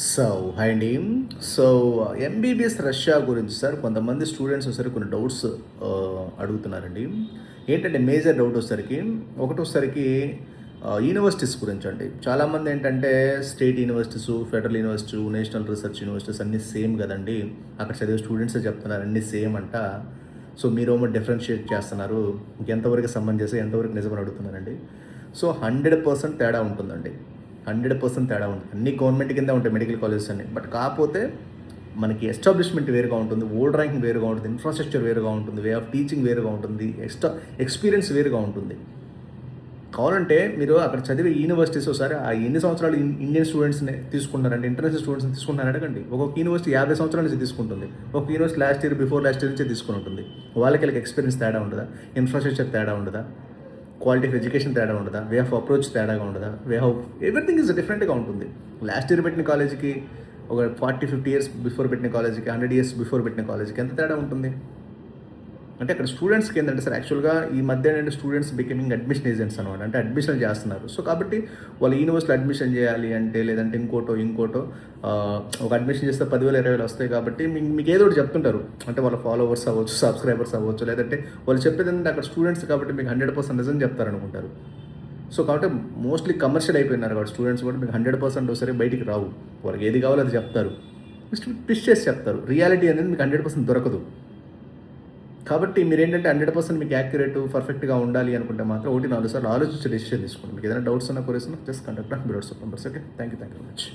So hi అండి. So MBBS Russia గురించి sir కొంతమంది స్టూడెంట్స్ వచ్చేసరికి కొన్ని డౌట్స్ అడుగుతున్నారండి. ఏంటంటే మేజర్ డౌట్ వచ్చేసరికి ఒకటోసరికి యూనివర్సిటీస్ గురించి అండి. చాలామంది ఏంటంటే state universities, federal university, national research universities అన్నీ సేమ్ కదండి. అక్కడ చదివే స్టూడెంట్సే చెప్తున్నారు అన్నీ సేమ్ అంట. సో మీరేమో డిఫరెన్షియేట్ చేస్తున్నారు. ఎంతవరకు సంబంధించి ఎంతవరకు నిజమని అడుగుతున్నారండి. సో 100% తేడా ఉంటుందండి. 100% తేడా ఉంటుంది. అన్ని గవర్నమెంట్ కింద ఉంటాయి మెడికల్ కాలేజెస్ అన్ని. బట్ కాకపోతే మనకి ఎస్టాబ్లిష్మెంట్ వేరుగా ఉంటుంది, ఓల్డ్ ర్యాంకింగ్ వేరుగా ఉంటుంది, ఇన్ఫ్రాస్ట్రక్చర్ వేరుగా ఉంటుంది, వే ఆఫ్ టీచింగ్ వేరుగా ఉంటుంది, ఎక్స్పీరియన్స్ వేరుగా ఉంటుంది. కావాలంటే మీరు అక్కడ చదివే యూనివర్సిటీస్ ఒకసారి ఆ ఎన్ని సంవత్సరాలు ఇండియన్ స్టూడెంట్స్ని తీసుకుంటారంటే ఇంటర్నేషనల్ స్టూడెంట్స్ని తీసుకుంటారని అడగండి. ఒక్కొక్క యూనివర్సిటీ 50 సంవత్సరాల నుంచి తీసుకుంటుంది, ఒక యూనివర్సిటీ లాస్ట్ ఇయర్ నుంచే తీసుకుని ఉంటుంది. వాళ్ళకి ఎక్స్పీరియన్స్ తేడా ఉండదా? ఇన్ఫ్రాస్ట్రక్చర్ తేడా ఉండదా? క్వాలిటీ ఆఫ్ ఎడ్యుకేషన్ తేడా ఉండదా? వే ఆఫ్ అప్రోచ్ తేడాగా ఉండదా? వే ఆఫ్ ఎవ్రీథింగ్ ఈజ్ డిఫరెంట్గా ఉంటుంది. లాస్ట్ ఇయర్ పెట్టిన కాలేజీకి ఒక 40-50 ఇయర్స్ బిఫోర్ పెట్టిన కాలేజీకి 100 ఇయర్స్ బిఫోర్ పెట్టిన కాలేజీకి ఎంత తేడా ఉంటుంది? అంటే అక్కడ స్టూడెంట్స్కి ఏంటంటే సార్ యాక్చువల్గా ఈ మధ్య ఏంటంటే స్టూడెంట్స్ బికమింగ్ అడ్మిషన్ ఏజెంట్స్ అనమాట. అంటే అడ్మిషన్ చేస్తున్నారు. సో కాబట్టి వాళ్ళు యూనివర్సిటీలో అడ్మిషన్ చేయాలి అంటే లేదంటే ఇంకోటో ఒక అడ్మిషన్ చేస్తే 10,000-20,000 వస్తాయి. కాబట్టి మీకు ఏదో ఒకటి చెప్తుంటారు. అంటే వాళ్ళ ఫాలోవర్స్ అవ్వచ్చు, సబ్స్క్రైబర్స్ అవ్వచ్చు, లేదంటే వాళ్ళు చెప్పేది ఏంటంటే అక్కడ స్టూడెంట్స్ కాబట్టి మీకు 100% నిజం చెప్తారనుకుంటారు. సో కాబట్టి మోస్ట్లీ కమర్షియల్ అయిపోయినారు కాబట్టి స్టూడెంట్స్ కూడా మీకు 100% ఒకసారి బయటికి రావు. వాళ్ళకి ఏది కావాలో అది చెప్తారు, జస్ట్ ట్విస్ట్ చేసి చెప్తారు. రియాలిటీ అనేది మీకు 100% దొరకదు. కాబట్టి మీరేంటంటే 100% మీకు యాక్యురేట్ పర్ఫెక్ట్గా ఉండాలి అనుకుంటే మాత్రం 1-4 సార్లు ఆలోచించి డెసిషన్ తీసుకోండి. మీకు ఏదైనా డౌట్స్ ఉన్నా, క్వరీస్ ఉన్నా just conduct me doubts numbers. Okay, thank you very much.